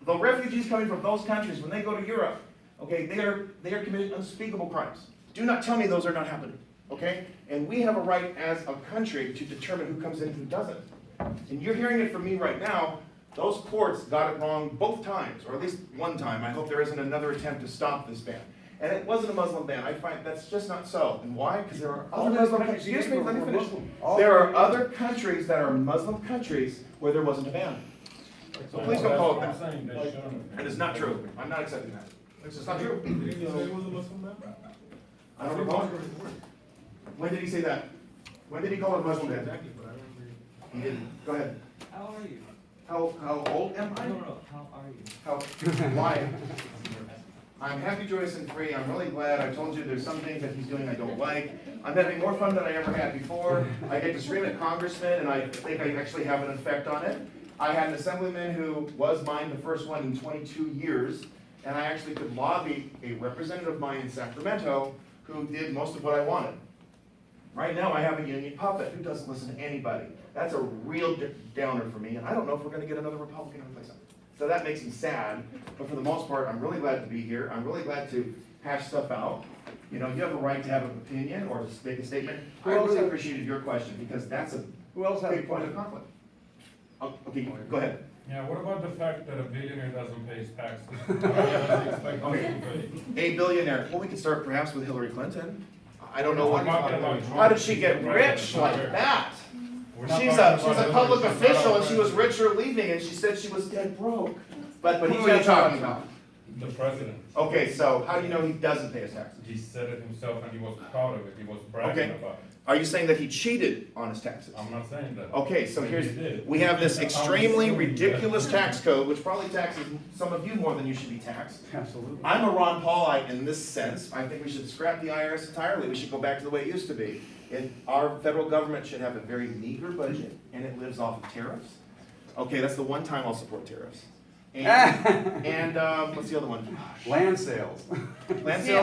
The refugees coming from those countries, when they go to Europe, okay, they are committing unspeakable crimes. Do not tell me those are not happening, okay? And we have a right as a country to determine who comes in and who doesn't. And you're hearing it from me right now. Those courts got it wrong both times, or at least one time. I hope there isn't another attempt to stop this ban. And it wasn't a Muslim ban. I find that's just not so. And why? Because there are other Muslim countries. Excuse me, let me finish. There are other countries that are Muslim countries where there wasn't a ban. So please don't call it that. It is not true. I'm not accepting that. It's just not true. I don't recall. When did he say that? When did he call it a Muslim ban? He didn't. Go ahead. How are you? How old am I? No, how are you? Why? I'm happy, joyous, and free. I'm really glad. I told you there's some things that he's doing I don't like. I'm having more fun than I ever had before. I get to scream at congressmen, and I think I actually have an effect on it. I had an assemblyman who was mine, the first one in 22 years, and I actually could lobby a representative of mine in Sacramento who did most of what I wanted. Right now, I have a union puppet who doesn't listen to anybody. That's a real downer for me, and I don't know if we're going to get another Republican to replace him. So that makes me sad, but for the most part, I'm really glad to be here. I'm really glad to hash stuff out. You know, you have a right to have an opinion or to make a statement. I really appreciated your question because that's a big point of conflict. Okay, go ahead. Yeah, what about the fact that a billionaire doesn't pay his taxes? What does he expect us to pay? A billionaire. Well, we could start perhaps with Hillary Clinton. I don't know We're talking about Trump. how did she get rich like that? We're not She's talking a about public Hillary official Clinton. and she was rich or leaving and she said she was dead broke. But Who who are you talking about? about? The president. Okay, so how do you know he doesn't pay his taxes? He said it himself and he was proud of it. He was bragging Okay. about it. Are you saying that he cheated on his taxes? I'm not saying that. Okay, so Maybe he here's, did. we have this I'm extremely assuming ridiculous that. tax code, which probably taxes some of you more than you should be taxed. Absolutely. I'm a Ron Paulite in this sense. I think we should scrap the IRS entirely. We should go back to the way it used to be. Our federal government should have a very meager budget, and it lives off of tariffs. Okay, that's the one time I'll support tariffs. And what's the other one? Land sales. Land sales.